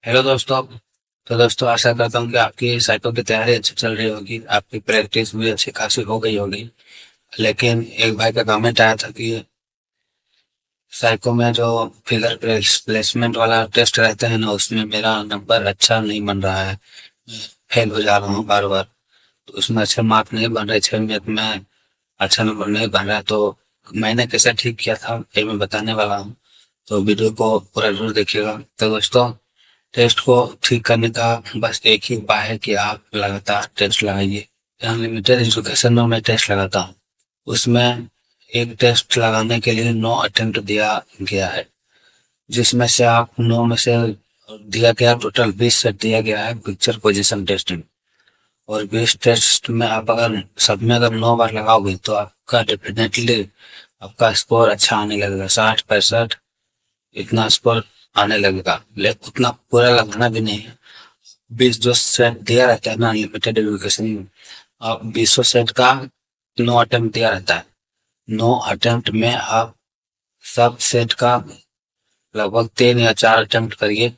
Hello दोस्तों। तो दोस्तों आशा करता हूँ कि आपकी साइटों की तैयारी अच्छी चल रही होगी, आपकी प्रैक्टिस भी अच्छी खासी हो गई होगी। लेकिन एक भाई का कमेंट आया था कि साइको में जो फिगर प्लेसमेंट वाला टेस्ट रहता है ना, उसमें मेरा नंबर अच्छा नहीं बन रहा है। फेल हो जा रहा हूँ बार बार। तो उसमें अच्छे मार्क नहीं बन रहे, 6 मिनट में अच्छा नंबर नहीं बन रहा है। तो मैंने कैसे ठीक किया था ये मैं बताने वाला हूँ। तो वीडियो को पूरा जरूर देखिएगा। तो दोस्तों, टेस्ट को ठीक करने का बस एक ही उपाय है कि आप लगातार टेस्ट लगाइए। अनलिमिटेड एजुकेशन में मैं टेस्ट लगाता हूँ। उसमें एक टेस्ट लगाने के लिए 9 अटेम्प्ट दिया गया है, जिसमें से आप 9 में से दिया गया टोटल 20 सेट दिया गया है पिक्चर पोजीशन टेस्टिंग। और 20 टेस्ट में आप अगर सब में अगर 9 बार लगाओगे तो आपका डेफिनेटली आपका स्कोर अच्छा आने लगेगा, 60 65 इतना स्कोर आने लगेगा। लेकिन उतना पूरा लगाना भी नहीं है। 20 जो सेट दिया रहता है ना अनलिमिटेड एजुकेशन में, आप 20 सेट का 9 अटेम्प्ट दिया रहता है। 9 अटेम्प्ट में आप सब सेट का लगभग 3 या 4 अटेम्प्ट करिए।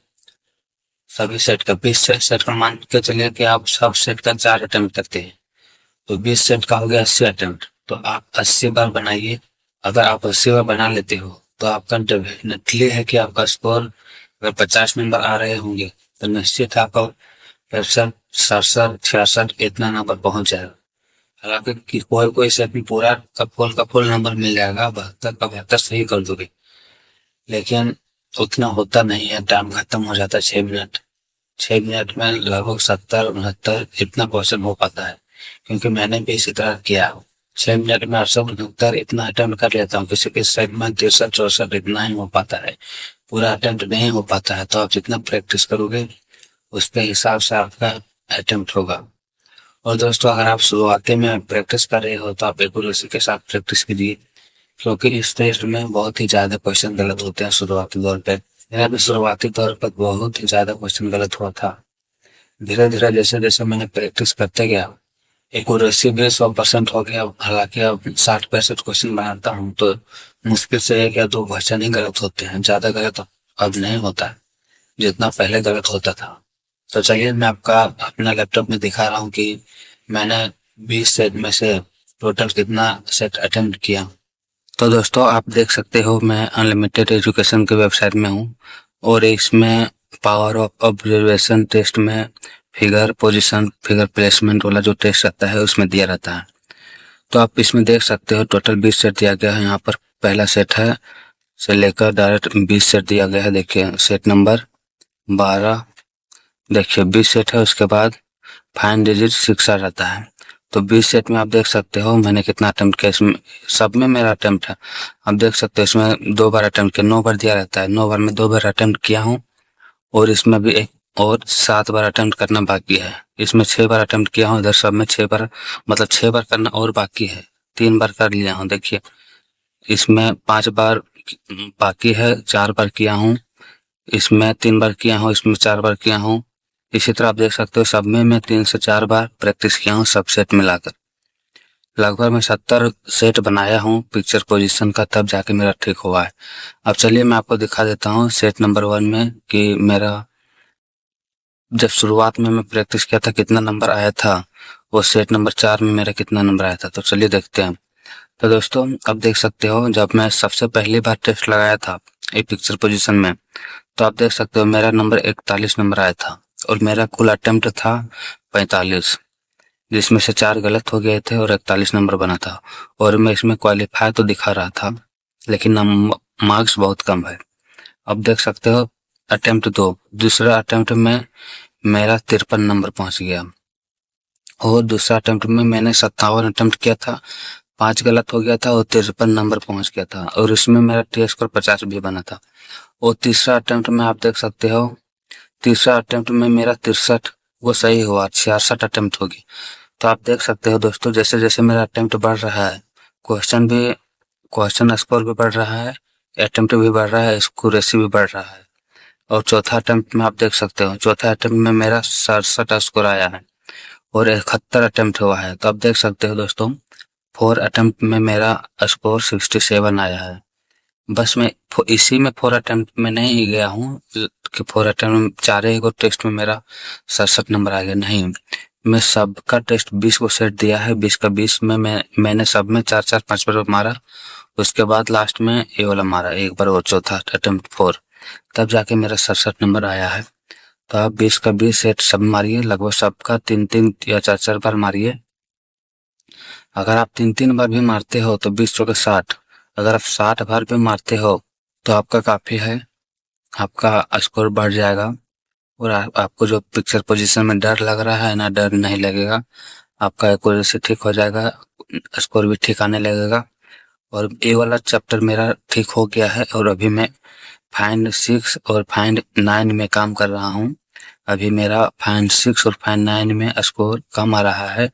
सभी सेट का 20 सेट का मान के चलिए कि आप सब सेट का 4 अटेम्प्ट करते हैं, तो 20 सेट का हो गया 80 अटेम्प्ट। तो आप 80 बार बनाइए। अगर आप 80 बार बना लेते हो तो आपका डेफिनेटली है कि आपका स्कोर अगर 50 नंबर आ रहे होंगे तो निश्चित आपका 65 67 66 इतना नंबर पहुंच जाएगा। हालांकि कोई कोई सेट में पूरा का फुल नंबर मिल जाएगा, 72 का 72 सही कर दोगे। लेकिन उतना होता नहीं है, टाइम खत्म हो जाता है 6 मिनट। 6 मिनट में लगभग 70 69 इतना क्वेश्चन हो पाता है, क्योंकि मैंने भी इसी तरह किया। 6 मिनट में 68 69 इतना अटेम्प्ट कर लेता हूँ। किसी किसी साइड में 63 64 इतना ही हो पाता है, पूरा अटेम्प्ट नहीं हो पाता है। तो आप जितना प्रैक्टिस करोगे उसके हिसाब से आपका अटेम्प्ट होगा। और दोस्तों, अगर आप शुरुआती में प्रैक्टिस कर रहे हो तो आप एक उसी के साथ प्रैक्टिस कीजिए, क्योंकि इस टेस्ट में बहुत ही ज्यादा क्वेश्चन गलत होते हैं शुरुआती दौर पे। मेरा भी शुरुआती तौर पर बहुत ही ज्यादा क्वेश्चन गलत हुआ था। धीरे धीरे जैसे जैसे मैंने प्रैक्टिस करते गया, एक्यूरेसी भी 100% हो गया। हालांकि अब 60 65 क्वेश्चन बनाता हूँ तो मुश्किल से 1 या 2 क्वेश्चन ही गलत होते हैं, ज्यादा गलत अब नहीं होता है जितना पहले गलत होता था। तो चलिए मैं आपका अपना लैपटॉप में दिखा रहा हूँ कि मैंने 20 सेट में से टोटल कितना सेट अटेम्प्ट किया। तो दोस्तों, आप देख सकते हो मैं अनलिमिटेड एजुकेशन की वेबसाइट में हूँ, और इसमें पावर ऑफ ऑब्जर्वेशन टेस्ट में फिगर पोजीशन फिगर प्लेसमेंट वाला जो टेस्ट रहता है उसमें दिया रहता है। तो आप इसमें देख सकते हो टोटल 20 सेट दिया गया है। यहाँ पर पहला सेट है से लेकर डायरेक्ट 20 सेट दिया गया है। देखिए सेट नंबर 12, देखिए 20 सेट है। उसके बाद फाइन डिजिट 6 आ जाता है। तो 20 सेट में आप देख सकते हो मैंने कितना अटेम्प्ट किया। इसमें सब में मेरा अटेम्प्ट है। आप देख सकते हो इसमें 2 बार अटेम्प्ट किया, 9 बार दिया रहता है, 9 बार में 2 बार अटेम्प्ट किया हूँ। और इसमें भी एक और 7 बार अटेम्प्ट करना बाकी है। इसमें 6 बार अटेम्प्ट किया हूँ, इधर सब में 6 बार, मतलब 6 बार करना और बाकी है। 3 बार कर लिया हूँ। देखिए इसमें 5 बार बाकी है, 4 बार किया हूँ। इसमें 3 बार किया हूँ, इसमें 4 बार किया हूँ। इसी तरह आप देख सकते हो सब में मैं 3 से 4 बार प्रैक्टिस किया हूँ, सब सेट मिलाकर। लगभग मैं 70 सेट बनाया हूँ पिक्चर पोजीशन का, तब जाके मेरा ठीक हुआ है। अब चलिए मैं आपको दिखा देता हूँ सेट नंबर 1 में कि मेरा जब शुरुआत में मैं प्रैक्टिस किया था कितना नंबर आया था, वो सेट नंबर 4 में मेरा कितना नंबर आया था। तो चलिए देखते हैं। तो दोस्तों, अब देख सकते हो जब मैं सबसे पहली बार टेस्ट लगाया था एक पिक्चर पोजीशन में, तो आप देख सकते हो मेरा नंबर 41 नंबर आया था, और मेरा कुल अटेम्प्ट था 45, जिसमें से 4 गलत हो गए थे और 41 नंबर बना था। और मैं इसमें क्वालिफाई तो दिखा रहा था, लेकिन मार्क्स बहुत कम है। अब देख सकते हो अटेम्प्ट 2, दूसरा अटेम्प्ट में मेरा 53 नंबर पहुंच गया। और दूसरा अटेम्प्ट में मैंने 57 अटेम्प्ट किया था, 5 गलत हो गया था और 53 नंबर पहुंच गया था, और इसमें मेरा टी स्कोर 50 भी बना था। और तीसरा अटेम्प्ट में आप देख सकते हो, तीसरा अटेम्प्ट में मेरा 63 वो सही हुआ, 66 अटेम्प्ट होगी। तो आप देख सकते हो दोस्तों, जैसे जैसे मेरा अटेम्प्ट बढ़ रहा है, क्वेश्चन भी क्वेश्चन स्कोर भी बढ़ रहा है, अटेम्प्ट भी बढ़ रहा है, एक्यूरेसी भी बढ़ रहा है। और चौथा अटेम्प्ट में आप देख सकते हो, चौथा अटेम्प्ट में मेरा 67 स्कोर आया है, और 71 अटेम्प्ट हुआ है। तो आप देख सकते हो दोस्तों, 4 अटेम्प्ट में मेरा स्कोर 67 आया है। बस मैं इसी में 4 अटेम्प्ट में नहीं गया हूँ, कि 4 अटेम्प्ट में 4 को टेस्ट में मेरा 67 नंबर आ गया। नहीं, मैं सबका टेस्ट 20 को सेट दिया है, 20 का 20 में मैंने सब में 4 5 बार मारा। उसके बाद लास्ट में ये वाला मारा एक बार और, चौथा अटेम्प्ट 4, तब जाके मेरा 67 नंबर आया है। तो आप 20 का 20 सेट सब मारिए, लगभग सबका 3 या 4 बार मारिए। अगर आप 3 बार भी मारते हो तो 20 चौके 60, अगर आप 60 बार भी मारते हो तो आपका काफ़ी है, आपका स्कोर बढ़ जाएगा। और आपको जो पिक्चर पोजीशन में डर लग रहा है ना, डर नहीं लगेगा, आपका एक्यूरेसी ठीक हो जाएगा, स्कोर भी ठीक आने लगेगा। और ये वाला चैप्टर मेरा ठीक हो गया है और अभी मैं फाइंड 6 और फाइंड 9 में काम कर रहा हूँ। अभी मेरा फाइंड 6 और फाइंड 9 में स्कोर कम आ रहा है,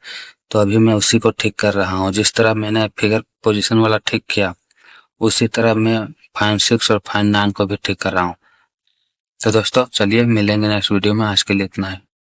तो अभी मैं उसी को ठीक कर रहा हूँ। जिस तरह मैंने फिगर पोजीशन वाला ठीक किया, उसी तरह मैं फाइंड 6 और फाइंड 9 को भी ठीक कर रहा हूँ। तो दोस्तों चलिए मिलेंगे नेक्स्ट वीडियो में, आज के लिए इतना है।